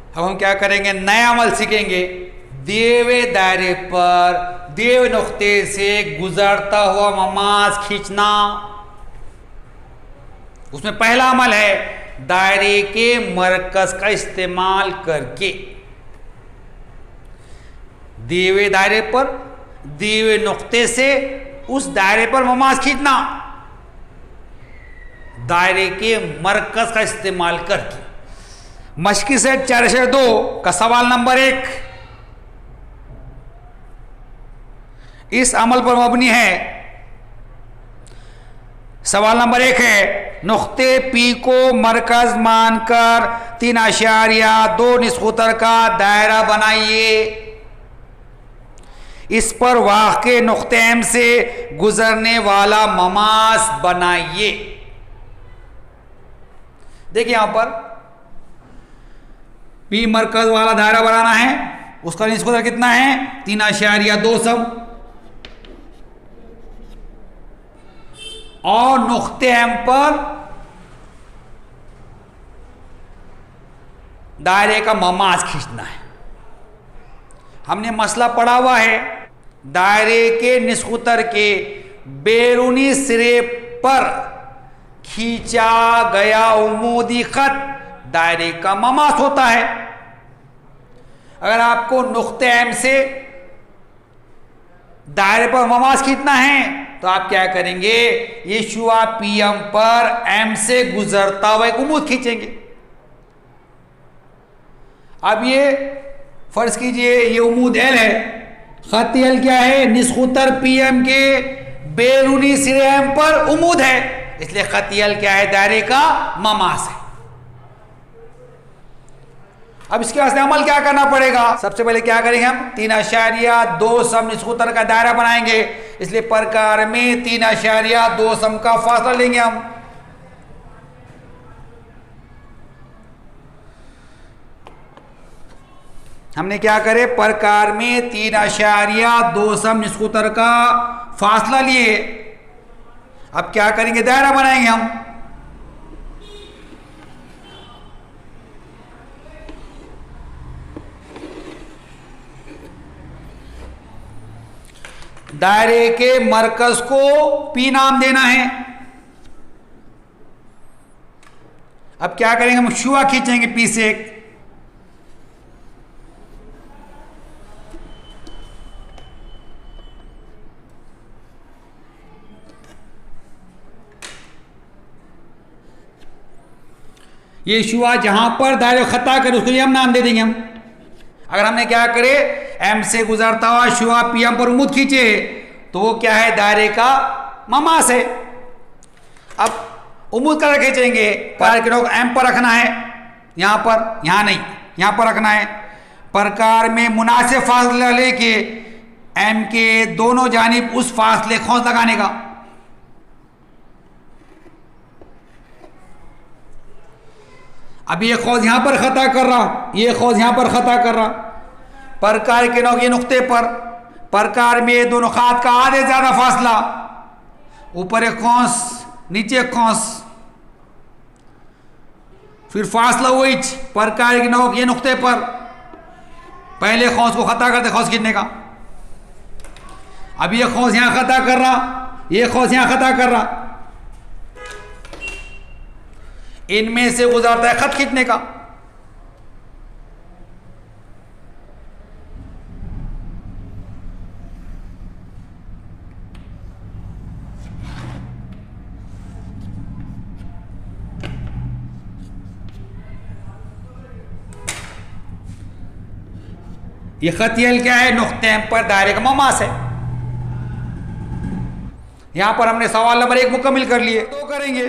अब हम क्या करेंगे, नया अमल सीखेंगे। दिए हुए दायरे पर दिए हुए नुक्ते से गुजरता हुआ ममाज खींचना। उसमें पहला अमल है दायरे के मरकज का इस्तेमाल करके दिए हुए दायरे पर दिए हुए नुक्ते से उस दायरे पर ममाज खींचना, दायरे के मरकज का इस्तेमाल करके। मशकी सेट 4.2 का सवाल नंबर 1 इस अमल पर मबनी है। सवाल नंबर 1 है, नुक्ते पी को मरकज मानकर 3.2 निस्खुतर का दायरा बनाइए। इस पर वाक़े नुक्ते एम से गुजरने वाला ममास बनाइए। देखिए यहां पर पी मरकज वाला दायरा बनाना है, उसका निस्खुतर कितना है 3.2 सम, और नुक्ते एम पर दायरे का ममाज खींचना है। हमने मसला पढ़ा हुआ है, दायरे के निस्खुतर के बैरूनी सिरे पर खींचा गया उमूदी खत दायरे का ममास होता है। अगर आपको नुक्ते एम से दायरे पर ममास खींचना है तो आप क्या करेंगे, ये शुआ पी एम पर एम से गुजरता हुआ एक उमूद खींचेंगे। अब ये फर्ज कीजिए ये उमूद एल है, खत एल क्या है, निस्खुतर पी एम के बैरूनी सिरे एम पर उमूद है, इसलिए खत एल क्या है, दायरे का ममास है। अब इसके वास्ते अमल क्या करना पड़ेगा, सबसे पहले क्या करेंगे हम 3.2 सम निस्खुतर का दायरा बनाएंगे, इसलिए प्रकार में 3.2 सम का फासला लेंगे हम। हमने क्या करे, प्रकार में 3.2 सम निस्खुतर का फासला लिए। अब क्या करेंगे, दायरा बनाएंगे हम। दायरे के मरकज को पी नाम देना है। अब क्या करेंगे, हम शुआ खींचेंगे पी से एक, ये शुआ जहां पर दायरे खता करे उसको ये हम नाम दे देंगे हम। अगर हमने क्या करे, एम से गुजरता हुआ शुआ पी एम पर उमूद खींचे तो वो क्या है, दायरे का ममास है। अब उमूद कर खींचेंगे, पर के नोक एम पर रखना है, यहां पर, यहां नहीं, यहां पर रखना है। प्रकार में मुनासिब फासला लेके एम के दोनों जानिब उस फासले खौंस लगाने का। अब ये खौज यहां पर खता कर रहा, ये खौज यहां पर खता कर रहा, प्रकार के नौ ये नुक्ते पर, प्रकार में दोनों खात का आधे ज्यादा फासला, ऊपर एक खौंस नीचे एक खौंस, फिर फासला वही प्रकार के नौ ये नुक्ते पर, पहले खौंस को खता करते खौंस खींचने का। अब ये खौंस यहां खता कर रहा, ये खौंस यहां खता कर रहा, इनमें से गुजरता है खत खींचने का। ये खतियल क्या है, नुक्ते पर दायरे का ममास है। यहां पर हमने सवाल नंबर 1 मुकम्मल कर लिए। तो करेंगे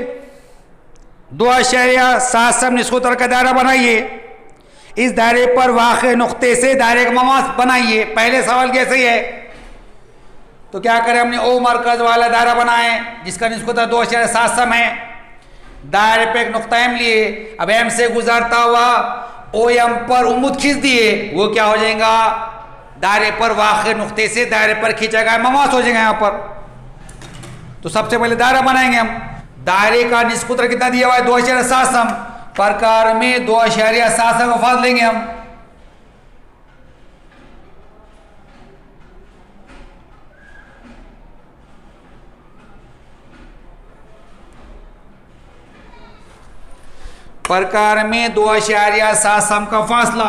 2.7 सम निस्खुतर का दायरा बनाइए, इस दायरे पर वाक़े नुक्ते से दायरे का ममास बनाइए। पहले सवाल कैसे ही है, तो क्या करें, हमने ओ मरकज वाला दायरा बनाए जिसका निस्खुतर 2.7 सम है, दायरे पे एक नुक्ता एम लिए, अब एम से गुजरता हुआ ओ एम पर उम्मूद खींच दिए, वो क्या हो जाएगा, दायरे पर वाक़े नुक्ते से दायरे पर खींचा गया ममास हो जाएगा। यहाँ पर तो सबसे पहले दायरा बनाएंगे हम। दायरे का निस्खुतर कितना दिया हुआ है, 2.7 सम, प्रकार में 2.7 का फासला लेंगे हम। प्रकार में 2.7 सम का फासला।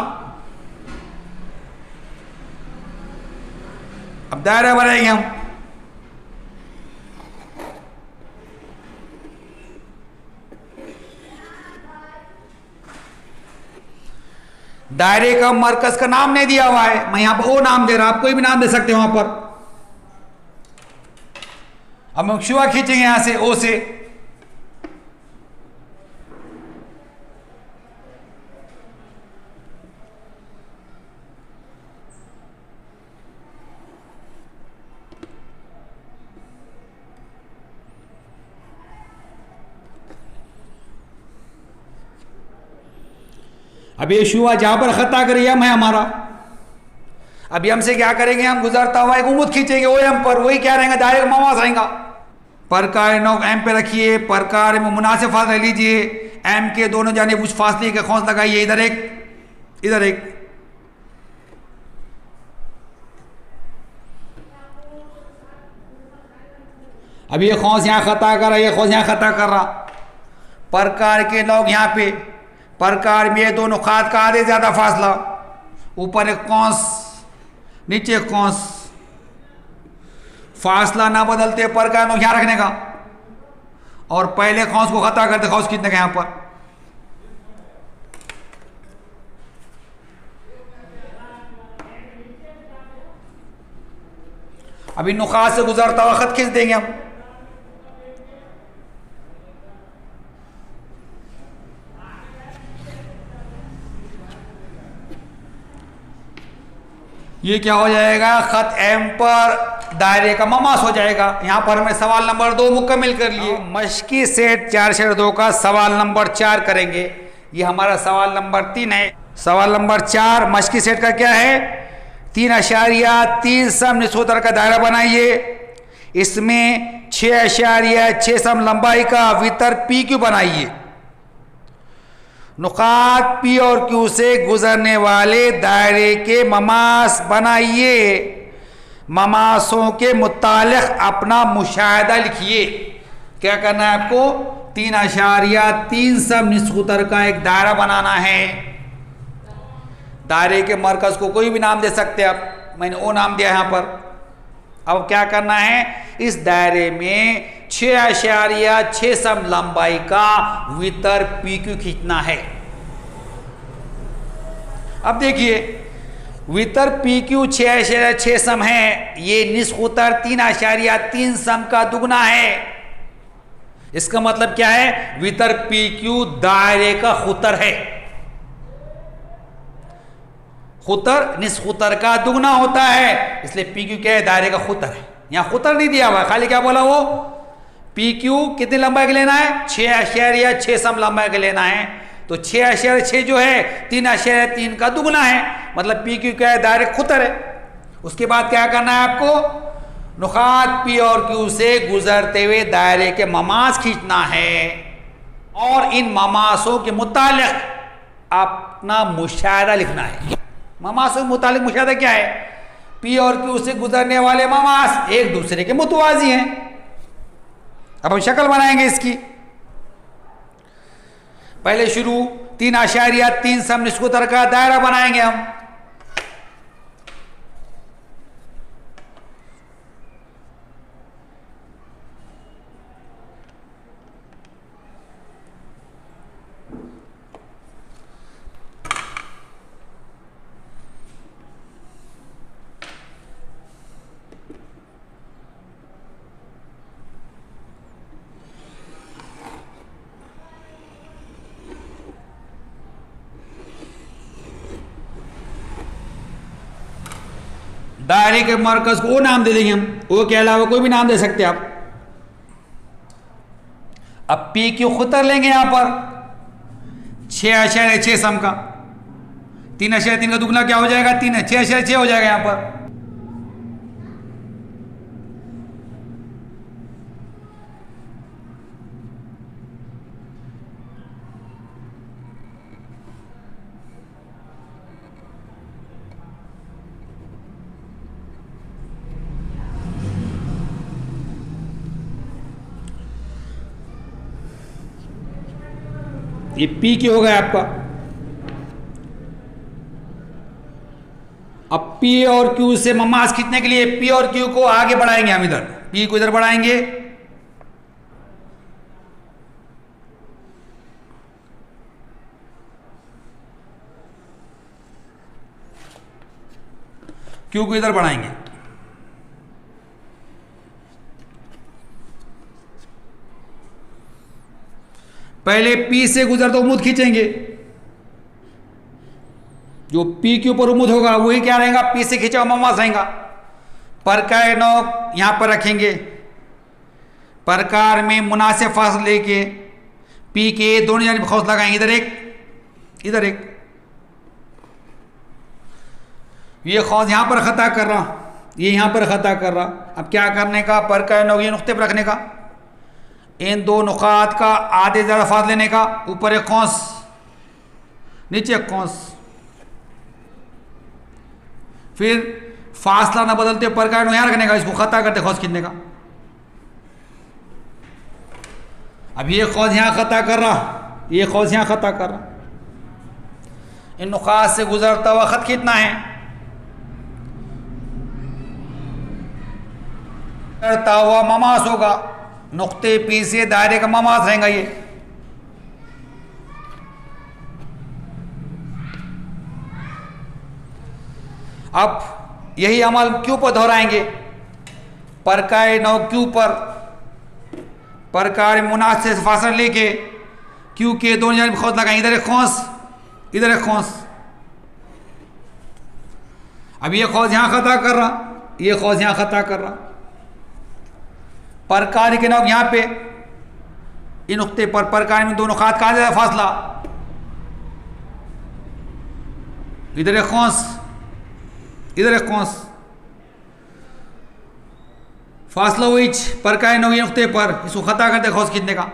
अब दायरा बनाएंगे हम। दायरे का मरकज का नाम नहीं दिया हुआ है, मैं यहां पर ओ नाम दे रहा, आप कोई भी नाम दे सकते हो वहां पर। अब हम शुआ खींचेंगे यहां से, ओ से। अब ये शुआ जहां पर खता कर यम है हमारा, अब यम से क्या करेंगे हम, गुजरता हुआ एक उम्मत खींचेंगे ओ एम पर, वही क्या रहेगा, डायरेक्ट ममास आएगा। प्रकार नौ एम पे रखिए, प्रकार में मुनासिब फासला लीजिए, एम के दोनों जानिब उस फासले का खौंस लगाइए, इधर एक इधर एक। अब ये खौंस यहां खता कर रहा, ये खौंस यहां खता कर रहा, प्रकार के लोग यहां पे, प्रकार में ये दोनों खाद का आधे ज्यादा फासला, ऊपर एक कौंस नीचे एक कौंस, फासला ना बदलते प्रकार में यहां रखने का, और पहले कौंस को खता करते कौंस कितने का यहां पर। अभी नुकात से गुजरता हुआ खत खींच देंगे हम। ये क्या हो जाएगा, खत एम पर दायरे का ममास हो जाएगा। यहां पर हमें सवाल नंबर 2 मुकम्मल कर लिए। मश्की सेट 4/2 का सवाल नंबर 4 करेंगे। ये हमारा सवाल नंबर 3 है। सवाल नंबर 4 मश्की सेट का क्या है, 3.3 सम निस्वतर का दायरा बनाइए, इसमें 6.6 सम लंबाई का वितर पी क्यू बनाइए, नुकात पी और क्यू से गुजरने वाले दायरे के ममास बनाइए, ममासों के मुतालिक अपना मुशाहिदा लिखिए। क्या करना है आपको, 3.3 सम निस्वतर का एक दायरा बनाना है। दायरे के मरकज को कोई भी नाम दे सकते हैं आप, मैंने ओ नाम दिया यहां पर। अब क्या करना है, इस दायरे में 6.6 सम लंबाई का वितर पी क्यू खींचना है। अब देखिए वितर पी क्यू 6.6 सम है, ये निस्वतर 3.3 सम का दुगना है। इसका मतलब क्या है, वितर पी क्यू दायरे का खुतर है। खुतर निस्वतर का दुगना होता है, इसलिए पी क्यू क्या है, दायरे का खुतर है। यहां खुतर नहीं दिया हुआ, खाली क्या बोला वो, पी क्यू कितनी लंबाई का लेना है, 6.6 सम लंबाई का लेना है। तो 6.6 जो है 3.3 का दुगना है, मतलब पी क्यू क्या है, दायरे खुतर है। उसके बाद क्या करना है आपको, नुकात पी और क्यू से गुजरते हुए दायरे के ममास खींचना है, और इन ममासों के मुतालिक अपना मुशाहिदा लिखना है। ममासों के मुतालिक मुशाहिदा क्या है, पी और क्यू से गुजरने वाले ममास एक दूसरे के मुतवाजी हैं। अब हम शक्ल बनाएंगे इसकी। पहले शुरू 3.3 सम निस्वतर का दायरा बनाएंगे हम। दायरे के मरकज को वो नाम दे देंगे हम, वो के अलावा कोई भी नाम दे सकते हैं आप। अब पी क्यू खुतर लेंगे यहां पर 6.6 सम का, 3.3 का दुगना क्या हो जाएगा, 6.6 हो जाएगा यहां पर। ये पी क्यू हो गया आपका। अब पी और क्यू से ममास खींचने के लिए पी और क्यू को आगे बढ़ाएंगे हम, इधर पी को इधर बढ़ाएंगे, क्यू को इधर बढ़ाएंगे। पहले पी से गुजरता उम्मीद खींचेंगे, जो पी के ऊपर उम्मीद होगा वही क्या रहेगा, पी से खींचा हुआ ममास रहेगा। प्रकार नोक यहां पर रखेंगे, प्रकार में मुनासिब फासले के पी के दोनों जानिब खौस लगाएंगे, इधर एक इधर एक। ये खौस यहां पर खता कर रहा, ये यहां पर खता कर रहा। अब क्या करने का, प्रकार नोक ये नुक्ते पर रखने का, इन दो नुकात का आधे ज़्यादा फासला लेने का, ऊपर एक कौंस नीचे एक कौंस, फिर फासला ना बदलते प्रकार यहां रखने का, इसको खता करते खौस खींचने का। अब ये खौस यहां खता कर रहा, ये खौस यहां खता कर रहा, इन नुकात से गुजरता हुआ खत खींचना है। गुजरता हुआ ममास होगा, नुक्ते पी से दायरे का ममास रहेगा ये। अब यही अमल क्यू पर दोहराएंगे, प्रकार नौ क्यू पर प्रकार मुनासिब से फासला लेके क्यू के दोनों जानिब खौस लगाएंगे, इधर एक खौस इधर एक खौस। अब ये खौस यहां खता कर रहा, ये खौस यहां खता कर रहा, प्रकार के नौक यहां पे इन नुक्ते पर प्रकार में दोनों खात का ज्यादा फासला, इधर एक खौस इधर एक कौंस, फासला वही प्रकार नौ ये नुक्ते पर, इसको खता करते खौस खींचने का।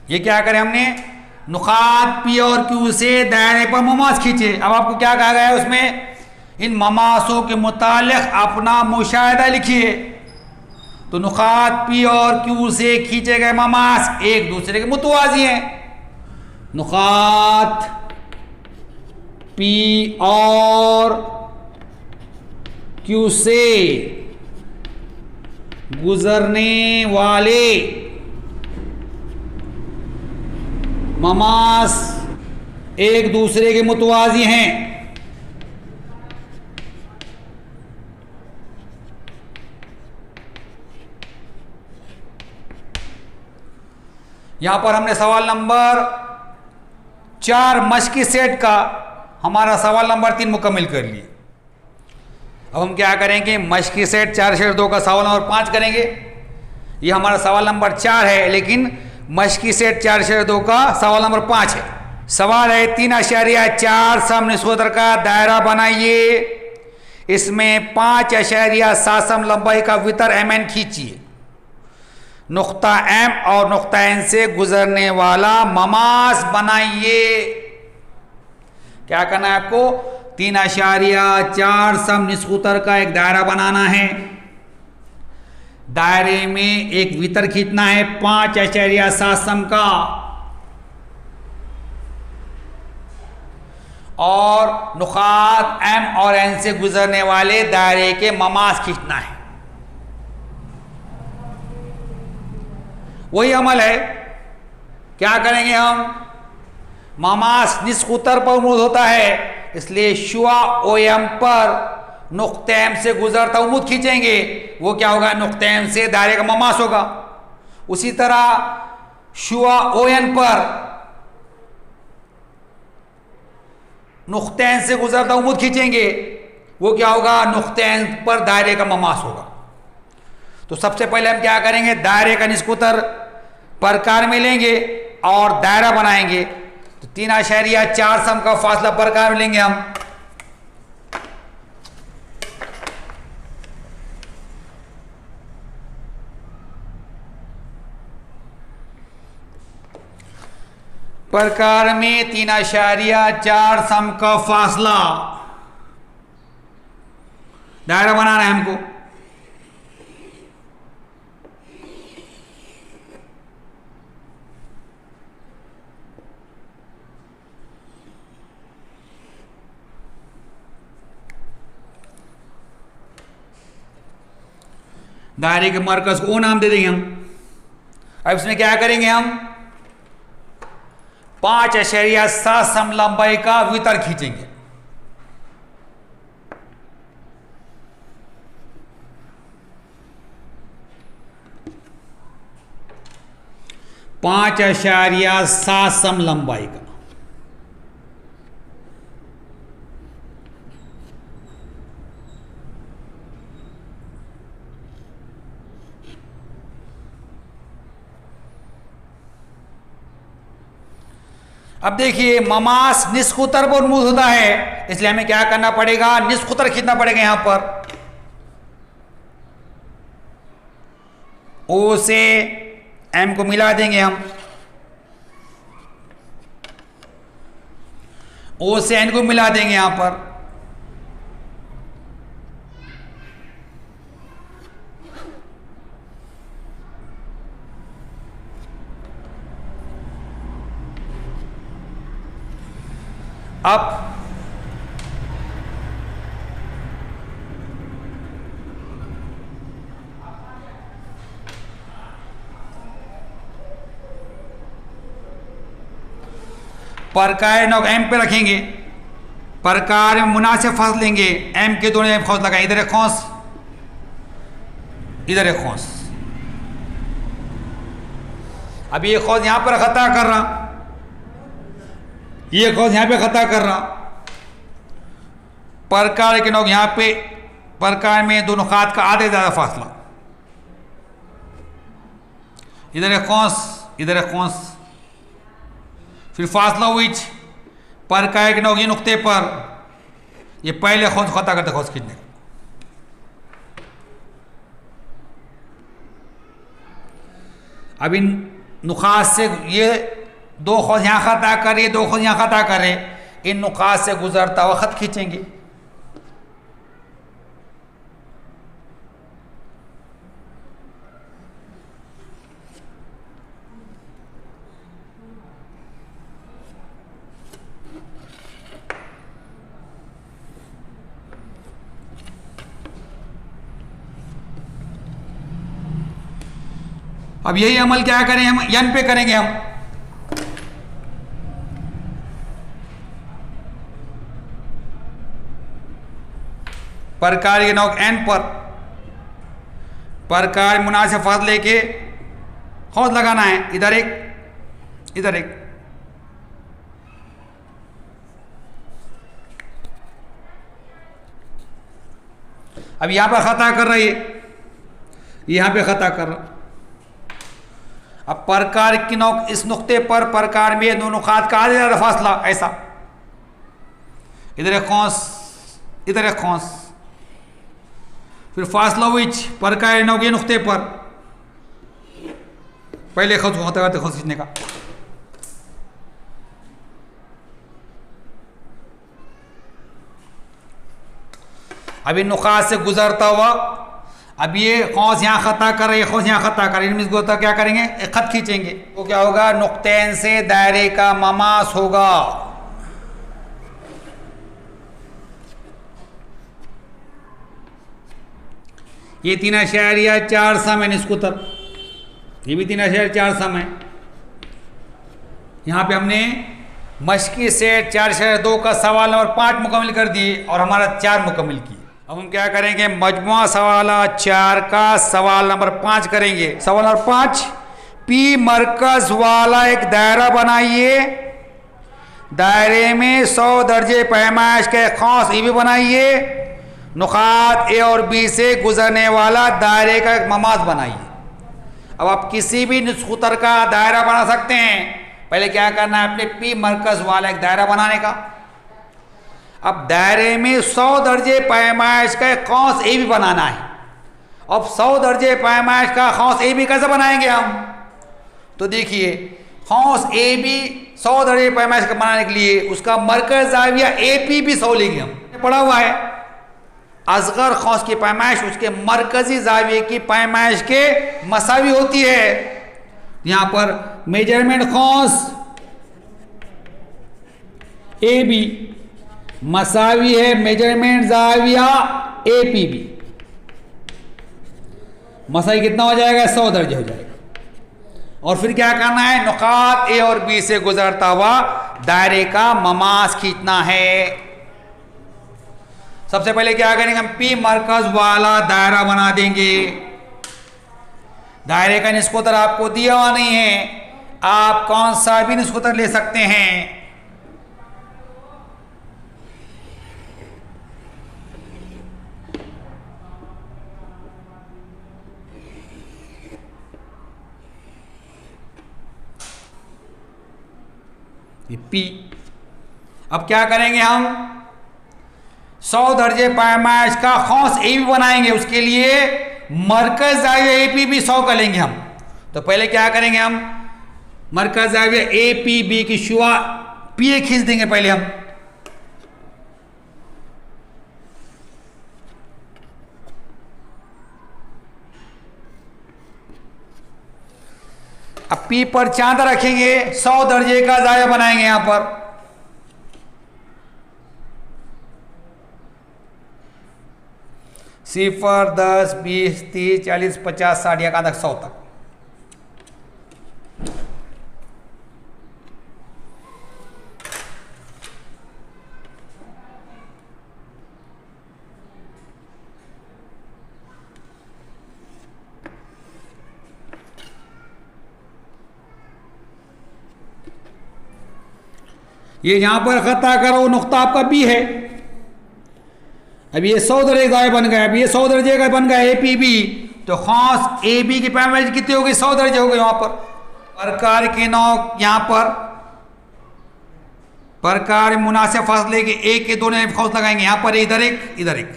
ये क्या करें हमने, नुकात पी और क्यू से दायरे पर ममास खींचे। अब आपको क्या कहा गया है उसमें, इन ममासों के मुतालिक अपना मुशाहिदा लिखिए। तो नुकात पी और क्यू से खींचे गए ममास एक दूसरे के मुतवाजी हैं। नुकात पी और क्यू से गुजरने वाले ममास एक दूसरे के मुतवाजी हैं। यहां पर हमने सवाल नंबर 4 मश्की सेट का हमारा सवाल नंबर 3 मुकम्मल कर लिए। अब हम क्या करेंगे, मश्की सेट 4/2 का सवाल नंबर 5 करेंगे। ये हमारा सवाल नंबर 4 है, लेकिन मश्की सेट 4/2 का सवाल नंबर 5 है। सवाल है 3.4 सम निस्बतर का दायरा बनाइए, इसमें 5.7 सम लंबाई का वितर mn खींचिए। नुक्ता M और नुक्ता N से गुजरने वाला ममास बनाइए। क्या करना है आपको, 3.4 सम निस्बतर का एक दायरा बनाना है। दायरे में एक वितर खींचना है 5.7 सम का, और नुकात M और N से गुजरने वाले दायरे के ममास खींचना है। वही अमल है। क्या करेंगे हम, ममास निस्कुतर पर उम्मीद होता है, इसलिए शुआ OM पर नुक्ते M से गुजरता उम्मीद खींचेंगे। वो क्या होगा, नुक्ते M से दायरे का ममास होगा। उसी तरह शुआ ON पर नुक्ते N से गुजरता उम्मीद खींचेंगे, वो क्या होगा, नुक्ते N पर दायरे का ममास होगा। तो सबसे पहले हम क्या करेंगे, दायरे का निस्कुतर प्रकार में लेंगे और दायरा बनाएंगे। तो 3.4 सम का फासला प्रकार में लेंगे हम। प्रकार में 3.4 सम का फासला, दायरा बनाना है हमको। दायरे के मरकज को नाम दे देंगे हम। अब इसमें क्या करेंगे हम, 5.7 सम लंबाई का वितर खींचेंगे। पांच 5.7 सम लंबाई का। अब देखिए ममास निष्कुतर पर उन्मुख होता है, इसलिए हमें क्या करना पड़ेगा, निष्कुतर खींचना पड़ेगा। यहां पर ओ से एम को मिला देंगे हम, ओ से एन को मिला देंगे यहां पर। अब प्रकार नोक एम पे रखेंगे, प्रकार में मुनासिब फंस लेंगे, एम के दोनों एम खौस लगाए, इधर एक खौस इधर एक खौस। अब ये खौस यहां पर खता कर रहा, ये खौस यहां पे खता कर रहा, प्रकार के नोक यहां पे, प्रकार में दोनों खात का आधे ज्यादा फासला, इधर एक खौस इधर एक खौस। फिर फासला हुई प्रकार के नोक ये नुक्ते पर, ये पहले खौस खता करते खौस खींचने का। अब इन नुकात से ये दो खौस यहाँ खता करे, दो खौस यहाँ खता करे, इन नुकात से गुजरता हुआ खत खींचेंगे। अब यही अमल क्या करें हम, यन पे करेंगे हम। प्रकार के नोक एन पर, प्रकार मुनासिब फासले लेके खौस लगाना है, इधर एक इधर एक। अब यहां पर खता कर रही है, यहां पे खता कर रहा। अब प्रकार की नोक इस नुक्ते पर, प्रकार में दोनों खात का आधे ज्यादा फासला, ऐसा इधर एक खौस इधर एक खौस। फिर फासला हुई प्रकार नोक ये नुक्ते पर, पहले खौस होते होते खौस खींचने का। अब इन नुकात से गुजरता हुआ, अब ये खौस यहाँ खता कर रहे, ये खौस यहाँ खता कर रहे, इनमें गोता क्या करेंगे, एक खत खींचेंगे। तो क्या होगा, नुक्तेन से दायरे का ममास होगा। ये 3.4 सम है निस्कुतर, ये भी 3.4 सम है। यहाँ पे हमने मशकी से 4.2 का सवाल नंबर 5 मुकम्मल कर दिए और हमारा 4 मुकम्मल किए। अब हम क्या करेंगे, मजमुआ सवाल 4 का सवाल नंबर 5 करेंगे। सवाल नंबर 5, पी मरकज वाला एक दायरा बनाइए, दायरे में 100 दर्जे पैमाइश के खास ई भी बनाइए, नुकात ए और बी से गुजरने वाला दायरे का एक ममाज बनाइए। अब आप किसी भी निस्कुतर का दायरा बना सकते हैं, पहले क्या करना है, अपने पी मरकज वाला एक दायरा बनाने का। अब दायरे में 100 दर्जे पैमाइश का कौस ए भी बनाना है। अब 100 दर्जे पैमाइश का कौस ए भी कैसे बनाएंगे हम, तो देखिए कौस ए भी 100 दर्जे पैमाइश का बनाने के लिए उसका मरकज जाविया AP भी 100 लेंगे हम, पढ़ा हुआ है। असगर खौस की पैमाइश उसके मरकजी जाविये की पैमाइश के मसावी होती है। यहां पर मेजरमेंट खौस AB मसावी है मेजरमेंट जाविया APB, मसावी कितना हो जाएगा? 100 दर्जे हो जाएगा। और फिर क्या करना है? नुकात A और B से गुजरता हुआ दायरे का ममास खींचना है। सबसे पहले क्या करेंगे? हम P मरकज वाला दायरा बना देंगे। दायरे का निस्कोतर आपको दिया हुआ नहीं है, आप कौन सा भी निस्कोतर ले सकते हैं। ये P। अब क्या करेंगे? हम 100 दर्जे पैमाइश का खौस AB बनाएंगे। उसके लिए मरकज जाविया AP भी 100 का लेंगे हम। तो पहले क्या करेंगे? हम मरकज जाविया APB की शुआ PA खींच देंगे पहले हम। अब P पर चांदा रखेंगे, 100 दर्जे का जाविया बनाएंगे यहां पर। सिफर 10 20 30 40 50 60 या तक 100 तक। ये यहां पर खता करो नुक्ता आपका B है। अब ये 100 दर्जे का बन गया। अब ये 100 दर्जे का बन गया APB, तो खौस AB की पैमाइश कितनी होगी? 100 दर्जे हो गए। वहां पर प्रकार के नौक यहां पर प्रकार मुनासिब फासले के एक के दोनों खौस लगाएंगे। यहां पर इधर एक इधर एक।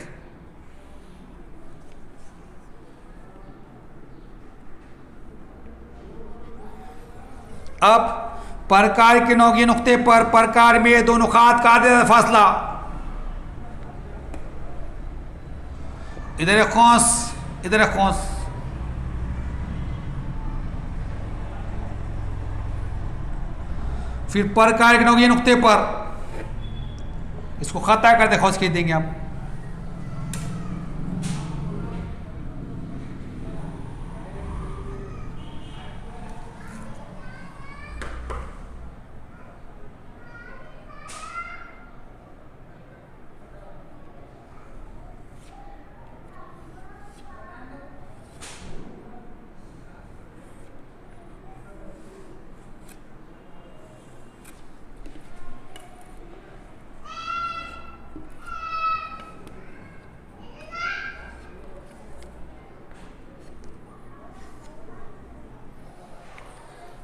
अब प्रकार के नौ के नुक्ते पर प्रकार में दो नुकात का आधे फासला, इधर एक खौस इधर एक खौस। फिर प्रकार के नौ के नुक्ते पर इसको खता करते खौस खींच देंगे हम।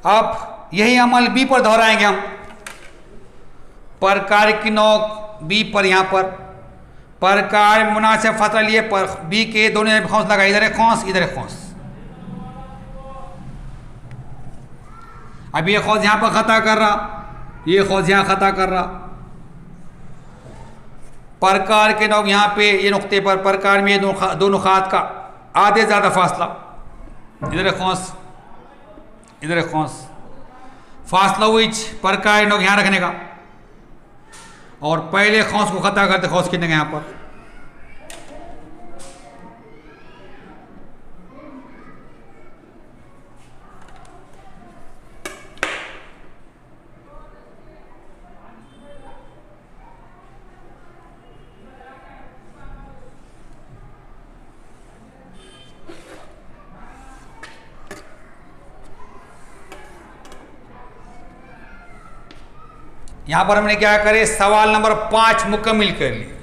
अब यही अमल B पर दोहराएंगे हम। प्रकार की नोक B पर, यहां पर प्रकार मुनासिब फासला लिए पर B के दोनों खौस लगा, इधर एक खौस इधर एक खौस। अब ये खौस यहां पर खता कर रहा, ये खौस यहां खता कर रहा। प्रकार के नोक यहां पे ये नुक्ते पर प्रकार में दो नुकात का आधे ज्यादा फासला, इधर एक खौस इधर एक खौस। फासला हुई प्रकार नोक यहां रखने का और पहले खौस को खता करते खौस खींचने का यहां पर। यहां पर हमने क्या करे, सवाल नंबर 5 मुकम्मिल कर लिया।